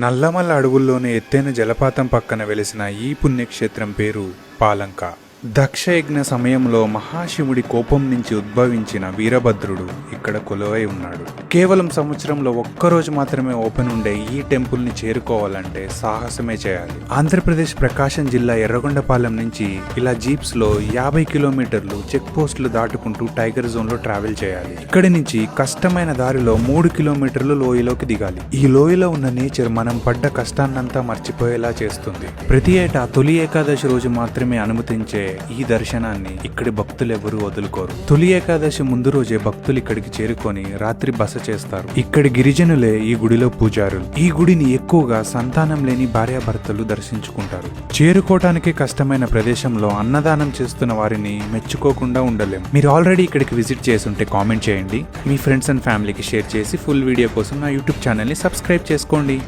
నల్లమల్ల అడవుల్లోని ఎత్తైన జలపాతం పక్కన వెలిసిన ఈ పుణ్యక్షేత్రం పేరు పాలంక. దక్షయజ్ఞ సమయంలో మహాశివుడి కోపం నుంచి ఉద్భవించిన వీరభద్రుడు ఇక్కడ కొలువై ఉన్నాడు. కేవలం సంవత్సరంలో ఒక్కరోజు మాత్రమే ఓపెన్ ఉండే ఈ టెంపుల్ ని చేరుకోవాలంటే సాహసమే చేయాలి. ఆంధ్రప్రదేశ్ ప్రకాశం జిల్లా ఎర్రగొండపాలెం నుంచి ఇలా జీప్స్ లో 50 కిలోమీటర్లు చెక్ పోస్టులు దాటుకుంటూ టైగర్ జోన్ లో ట్రావెల్ చేయాలి. ఇక్కడి నుంచి కష్టమైన దారిలో 3 కిలోమీటర్లు లోయలోకి దిగాలి. ఈ లోయలో ఉన్న నేచర్ మనం పడ్డ కష్టాన్నంతా మర్చిపోయేలా చేస్తుంది. ప్రతి ఏటా తొలి ఏకాదశి రోజు మాత్రమే అనుమతించే ఈ దర్శనాన్ని ఇక్కడి భక్తులు ఎవరూ వదులుకోరు. తొలి ఏకాదశి ముందు రోజే భక్తులు ఇక్కడికి చేరుకొని రాత్రి బస చేస్తారు. ఇక్కడి గిరిజనులే ఈ గుడిలో పూజారులు. ఈ గుడిని ఎక్కువగా సంతానం లేని భార్యాభర్తలు దర్శించుకుంటారు. చేరుకోవటానికి కష్టమైన ప్రదేశంలో అన్నదానం చేస్తున్న వారిని మెచ్చుకోకుండా ఉండలేం. మీరు ఆల్రెడీ ఇక్కడికి విజిట్ చేస్తుంటే కామెంట్ చేయండి. మీ ఫ్రెండ్స్ అండ్ ఫ్యామిలీకి షేర్ చేసి ఫుల్ వీడియో కోసం నా యూట్యూబ్ ఛానల్ ని సబ్స్క్రైబ్ చేసుకోండి.